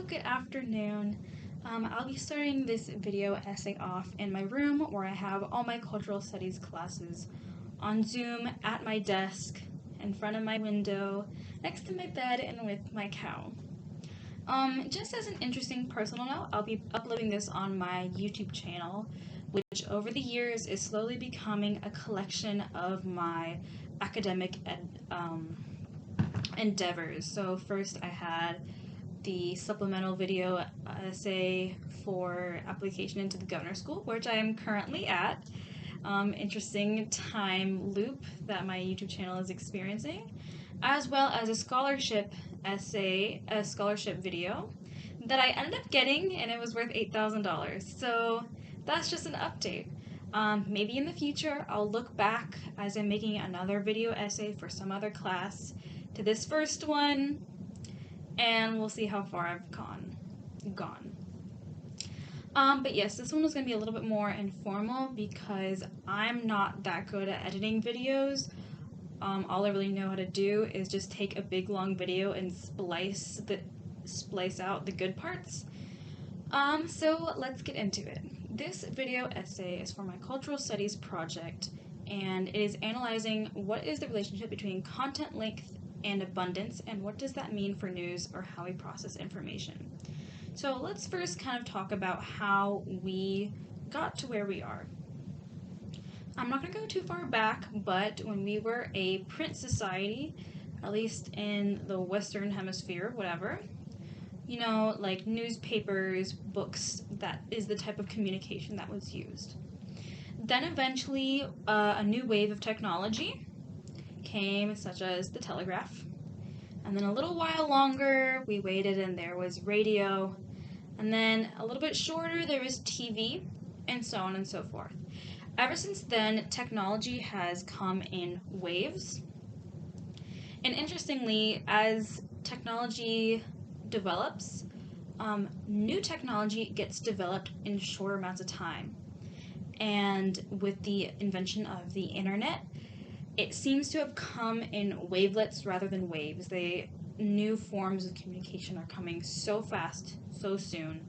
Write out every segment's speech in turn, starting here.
good afternoon. I'll be starting this video essay off in my room where I have all my cultural studies classes on Zoom at my desk, in front of my window, next to my bed, and with my cow. Just as an interesting personal note, I'll be uploading this on my YouTube channel, which over the years is slowly becoming a collection of my academic endeavors. So first I had the supplemental video essay for application into the governor's school, which I am currently at. Interesting time loop that my YouTube channel is experiencing, as well as a scholarship essay, a scholarship video that I ended up getting, and it was worth $8,000. So that's just an update. Maybe in the future I'll look back as I'm making another video essay for some other class to this first one, and we'll see how far I've gone. But yes, this one was going to be a little bit more informal because I'm not that good at editing videos. All I really know how to do is just take a big long video and splice out the good parts. So let's get into it. This video essay is for my cultural studies project, and it is analyzing what is the relationship between content length and abundance, and what does that mean for news or how we process information. So let's first kind of talk about how we got to where we are. I'm not going to go too far back, but when we were a print society, at least in the Western Hemisphere, whatever, you know, like newspapers, books, that is the type of communication that was used. Then eventually a new wave of technology came, such as the telegraph. And then a little while longer, we waited and there was radio. And then a little bit shorter, there was TV, and so on and so forth. Ever since then, technology has come in waves. And interestingly, as technology develops, new technology gets developed in shorter amounts of time. And with the invention of the internet, it seems to have come in wavelets rather than waves. New forms of communication are coming so fast, so soon,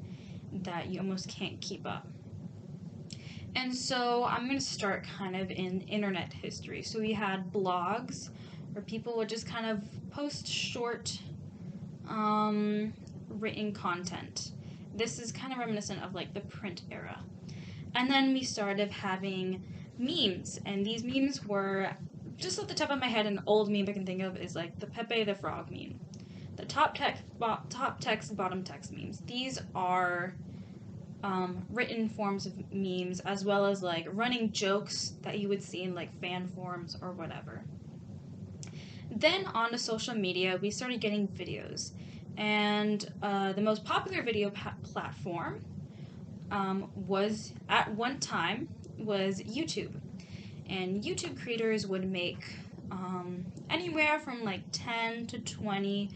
that you almost can't keep up. And so I'm going to start kind of in internet history. So we had blogs where people would just kind of post short written content. This is kind of reminiscent of like the print era. And then we started having memes, and these memes were, just off the top of my head, an old meme I can think of is like the Pepe the Frog meme. The top text, bottom text memes. These are written forms of memes, as well as like running jokes that you would see in like fan forums or whatever. Then on to social media, we started getting videos, and the most popular video platform was at one time was YouTube. And YouTube creators would make anywhere from like 10 to 20,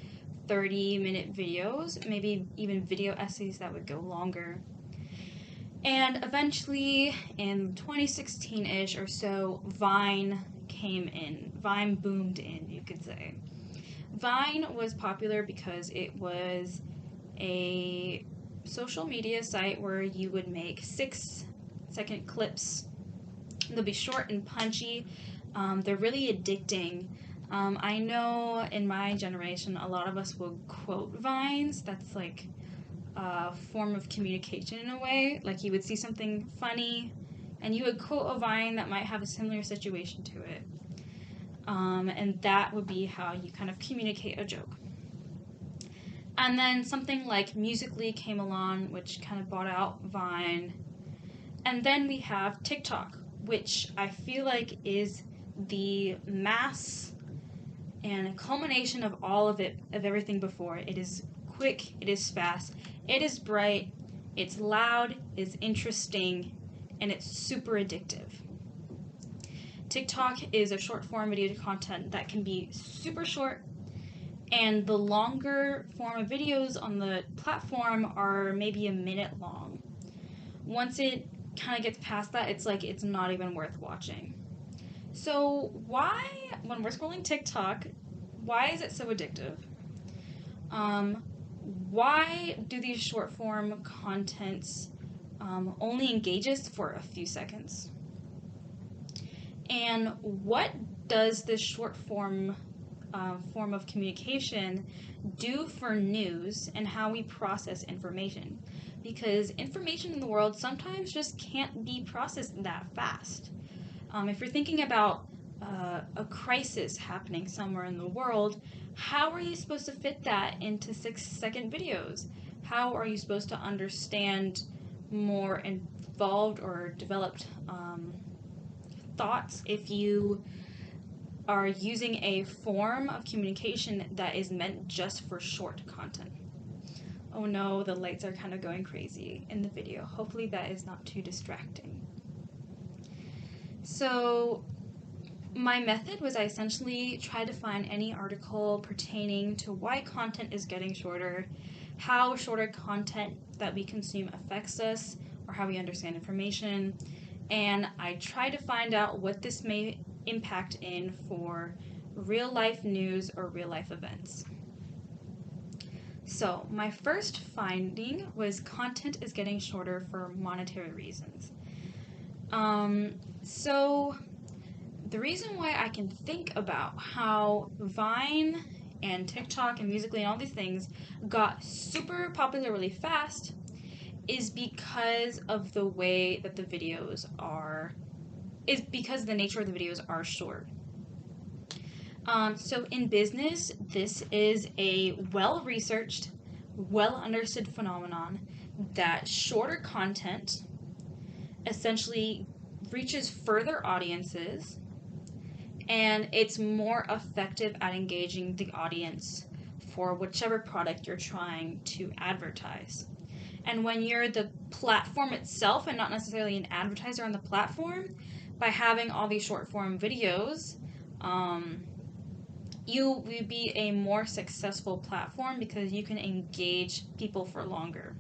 30-minute videos, maybe even video essays that would go longer. And eventually, in 2016-ish or so, Vine came in. Vine boomed in, you could say. Vine was popular because it was a social media site where you would make 6-second clips. They'll be short and punchy. They're really addicting. I know in my generation, a lot of us will quote vines. That's like a form of communication in a way. Like you would see something funny, and you would quote a vine that might have a similar situation to it. And that would be how you kind of communicate a joke. And then something like Musical.ly came along, which kind of bought out Vine. And then we have TikTok, which I feel like is the mass and culmination of all of it, of everything before. It is quick, it is fast, it is bright, it's loud, it's interesting, and it's super addictive. TikTok is a short form video content that can be super short, and the longer form of videos on the platform are maybe a minute long. Once it kind of gets past that, it's like it's not even worth watching. So why, when we're scrolling TikTok, why is it so addictive? why do these short form contents only engage us for a few seconds? And what does this short form form of communication do for news and how we process information? Because information in the world sometimes just can't be processed that fast. If you're thinking about a crisis happening somewhere in the world, how are you supposed to fit that into 6-second videos? How are you supposed to understand more involved or developed thoughts if you are using a form of communication that is meant just for short content? Oh no, the lights are kind of going crazy in the video. Hopefully that is not too distracting. So my method was I essentially tried to find any article pertaining to why content is getting shorter, how shorter content that we consume affects us, or how we understand information, and I tried to find out what this may impact in for real life news or real life events. So my first finding was content is getting shorter for monetary reasons. So the reason why I can think about how Vine and TikTok and Musical.ly and all these things got super popular really fast is because of the way that the videos are, is because the nature of the videos are short. So in business, this is a well-researched, well-understood phenomenon that shorter content essentially reaches further audiences and it's more effective at engaging the audience for whichever product you're trying to advertise. And when you're the platform itself and not necessarily an advertiser on the platform, by having all these short form videos, you will be a more successful platform because you can engage people for longer.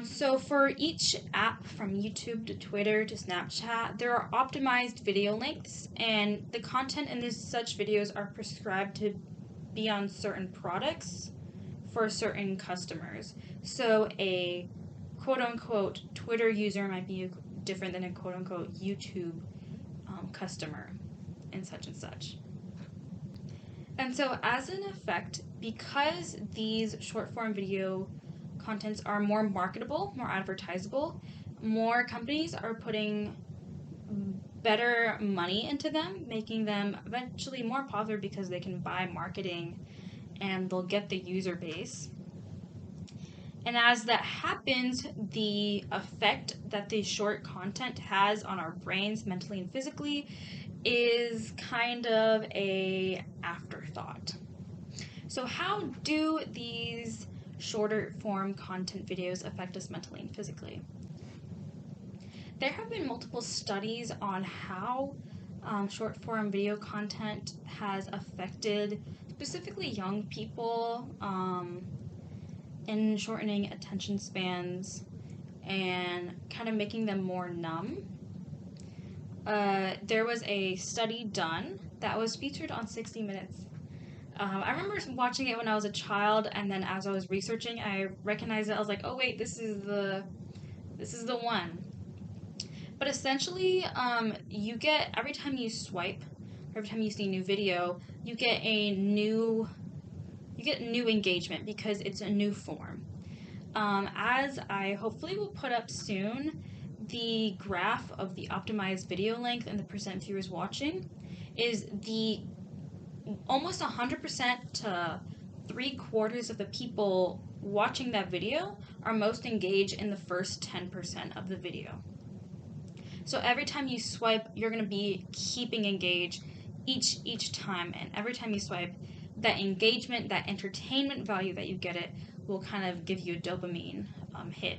So for each app, from YouTube to Twitter to Snapchat, there are optimized video lengths, and the content in such videos are prescribed to be on certain products for certain customers. So a quote-unquote Twitter user might be different than a quote-unquote YouTube customer and such. And so as an effect, because these short-form video contents are more marketable, more advertisable, more companies are putting better money into them, making them eventually more popular because they can buy marketing and they'll get the user base. And as that happens, the effect that the short content has on our brains mentally and physically is kind of a afterthought. So how do these shorter form content videos affect us mentally and physically? There have been multiple studies on how short form video content has affected specifically young people in shortening attention spans and kind of making them more numb. There was a study done that was featured on 60 Minutes. I remember watching it when I was a child, and then as I was researching, I recognized it. I was like, oh wait, this is the one. But essentially, you get, every time you swipe, every time you see a new video, you get new engagement because it's a new form. As I hopefully will put up soon, the graph of the optimized video length and the percent viewers watching is the almost 100% to 3/4 of the people watching that video are most engaged in the first 10% of the video. So every time you swipe, you're going to be keeping engaged each time, and every time you swipe, that engagement, that entertainment value that you get it will kind of give you a dopamine hit.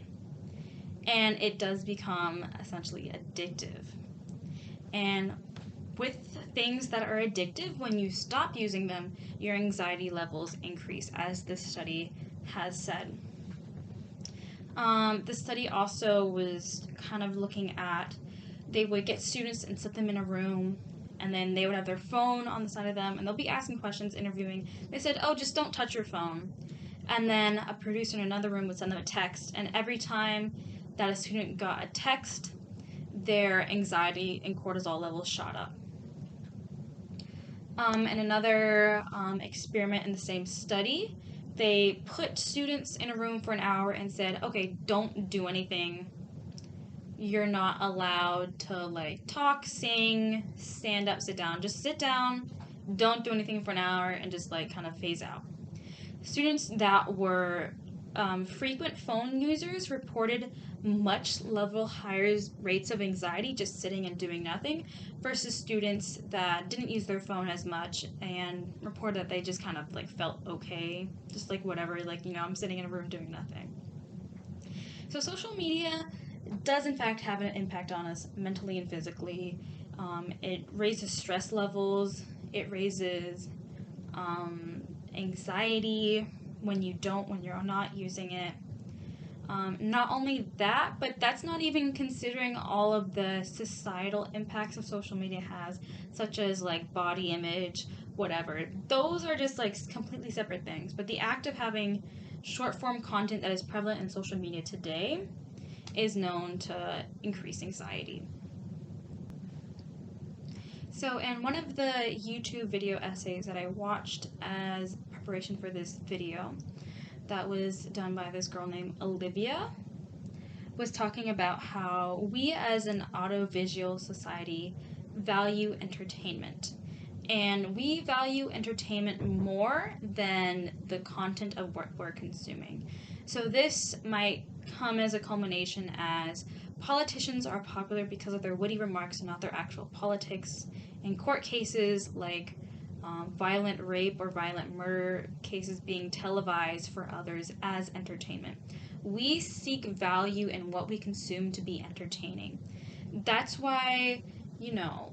And it does become essentially addictive. And with things that are addictive, when you stop using them, your anxiety levels increase, as this study has said. The study also was kind of looking at, they would get students and sit them in a room and then they would have their phone on the side of them, and they'll be asking questions, interviewing. They said, oh, just don't touch your phone. And then a producer in another room would send them a text, and every time that a student got a text, their anxiety and cortisol levels shot up. And another experiment in the same study, they put students in a room for an hour and said, okay, don't do anything. You're not allowed to like talk, sing, stand up, sit down. Just sit down, don't do anything for an hour, and just like kind of phase out. Students that were frequent phone users reported much level higher rates of anxiety just sitting and doing nothing versus students that didn't use their phone as much and reported that they just kind of like felt okay, just like whatever, like, you know, I'm sitting in a room doing nothing. So social media does in fact have an impact on us mentally and physically. It raises stress levels, it raises anxiety when you're not using it. Not only that, but that's not even considering all of the societal impacts of social media has, such as like body image, whatever. Those are just like completely separate things. But the act of having short form content that is prevalent in social media today is known to increase anxiety. So in one of the YouTube video essays that I watched as preparation for this video, that was done by this girl named Olivia, was talking about how we as an audiovisual society value entertainment. And we value entertainment more than the content of what we're consuming. So this might come as a culmination as politicians are popular because of their witty remarks and not their actual politics. In court cases like violent rape or violent murder cases being televised for others as entertainment. We seek value in what we consume to be entertaining. That's why, you know,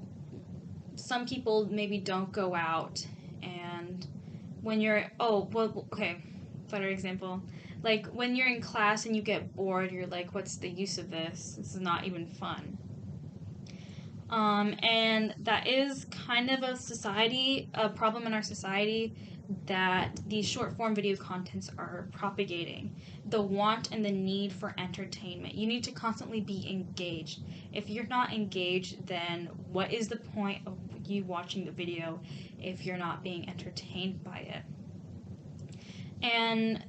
some people maybe don't go out, and when you're, better example, like when you're in class and you get bored, you're like, what's the use of this? This is not even fun. And that is kind of a problem in our society that these short form video contents are propagating. The want and the need for entertainment. You need to constantly be engaged. If you're not engaged, then what is the point of you watching the video if you're not being entertained by it? And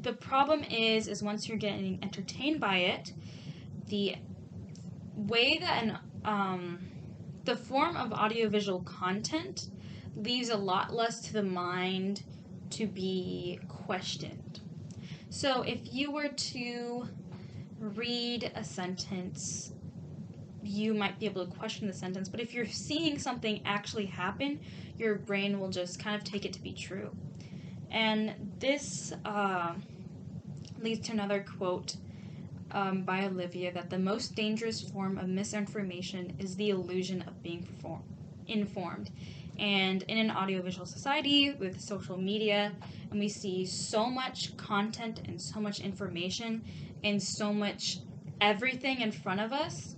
the problem is once you're getting entertained by it, the way that the form of audiovisual content leaves a lot less to the mind to be questioned. So if you were to read a sentence, you might be able to question the sentence, but if you're seeing something actually happen, your brain will just kind of take it to be true. And this leads to another quote by Olivia, that the most dangerous form of misinformation is the illusion of being informed. And in an audiovisual society with social media, and we see so much content and so much information and so much everything in front of us,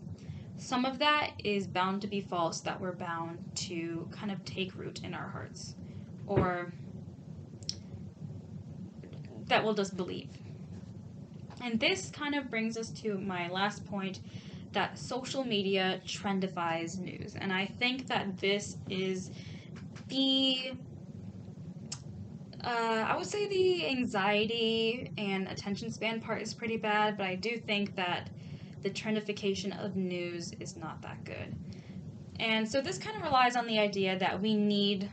some of that is bound to be false, that we're bound to kind of take root in our hearts, or that we'll just believe. And this kind of brings us to my last point, that social media trendifies news. And I think that this is the, I would say the anxiety and attention span part is pretty bad, but I do think that the trendification of news is not that good. And so this kind of relies on the idea that we need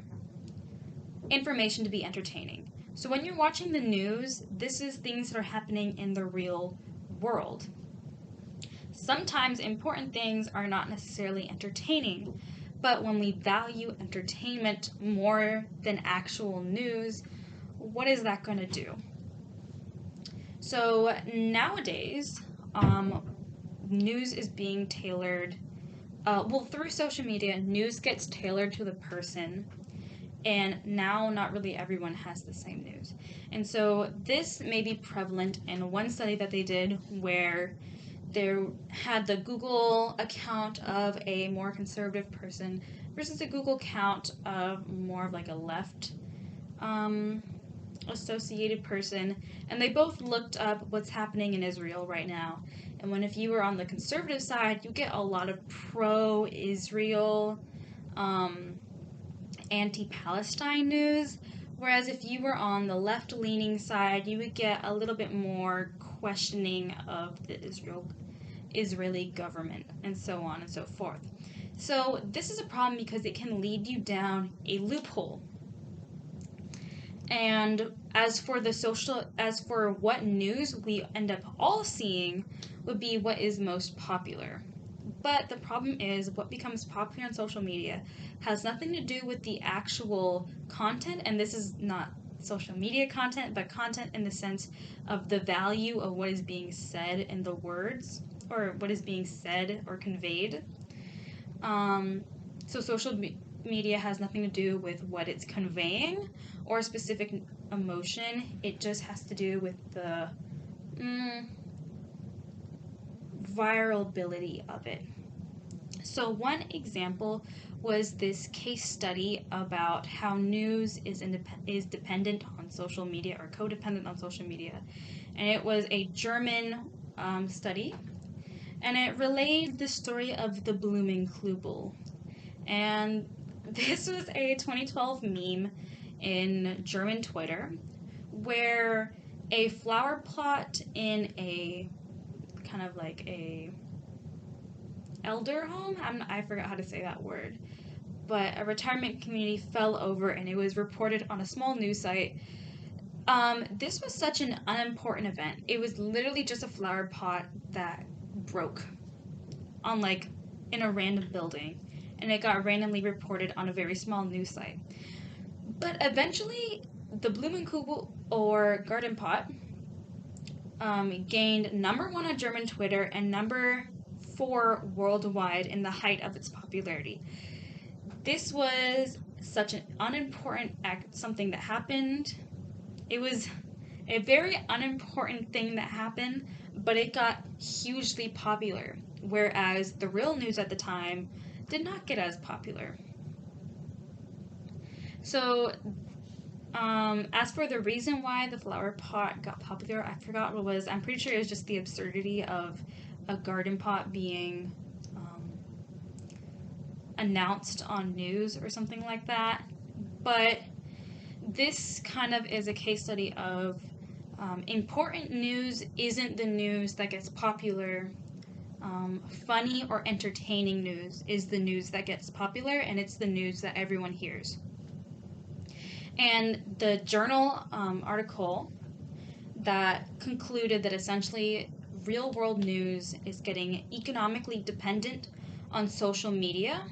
information to be entertaining. So when you're watching the news, this is things that are happening in the real world. Sometimes important things are not necessarily entertaining, but when we value entertainment more than actual news, what is that going to do? So nowadays, news is being tailored, through social media, news gets tailored to the person. And now not really everyone has the same news. And so this may be prevalent in one study that they did where they had the Google account of a more conservative person versus a Google count of more of like a left associated person, and they both looked up what's happening in Israel right now. And if you were on the conservative side, you get a lot of pro-Israel, anti-Palestine news, whereas if you were on the left-leaning side, you would get a little bit more questioning of the Israeli government, and so on and so forth. So this is a problem because it can lead you down a loophole. And as for what news we end up all seeing would be what is most popular. But the problem is what becomes popular on social media has nothing to do with the actual content, and this is not social media content, but content in the sense of the value of what is being said in the words, or what is being said or conveyed. So social media has nothing to do with what it's conveying or a specific emotion. It just has to do with the virality of it. So one example was this case study about how news is dependent on social media, or codependent on social media. And it was a German study, and it relayed the story of the Blumenkugel. And this was a 2012 meme in German Twitter where a flower plot in a kind of like a elder home, I forgot how to say that word, but a retirement community fell over, and it was reported on a small news site. This was such an unimportant event. It was literally just a flower pot that broke in a random building, and it got randomly reported on a very small news site. But eventually, the Blumenkugel, or garden pot, gained #1 on German Twitter and #4 worldwide in the height of its popularity. This was such an unimportant something that happened. It was a very unimportant thing that happened, but it got hugely popular, whereas the real news at the time did not get as popular. So, as for the reason why the flower pot got popular, I forgot what it was. I'm pretty sure it was just the absurdity of a garden pot being announced on news or something like that. But this kind of is a case study of important news isn't the news that gets popular. Funny or entertaining news is the news that gets popular, and it's the news that everyone hears. And the journal article that concluded that essentially real world news is getting economically dependent on social media.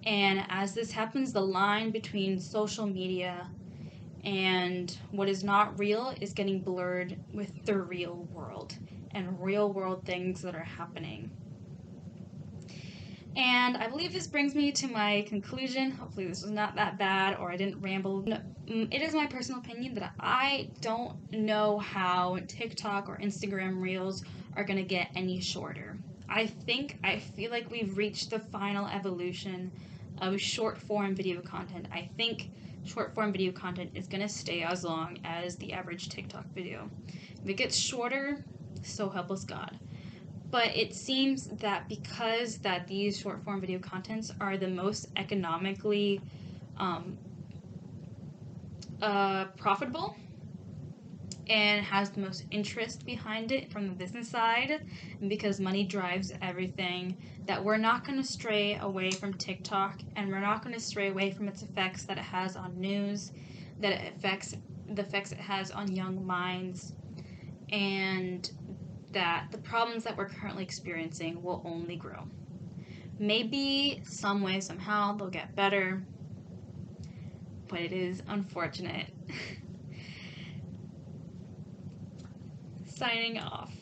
And as this happens, the line between social media and what is not real is getting blurred with the real world and real world things that are happening. And I believe this brings me to my conclusion. Hopefully this was not that bad, or I didn't ramble. It is my personal opinion that I don't know how TikTok or Instagram Reels are going to get any shorter. I feel like we've reached the final evolution of short form video content. I think short form video content is going to stay as long as the average TikTok video. If it gets shorter, so help us God. But it seems that because that these short form video contents are the most economically profitable and has the most interest behind it from the business side, and because money drives everything, that we're not going to stray away from TikTok, and we're not going to stray away from its effects that it has on news, the effects it has on young minds, and that the problems that we're currently experiencing will only grow. Maybe some way, somehow, they'll get better, but it is unfortunate. Signing off.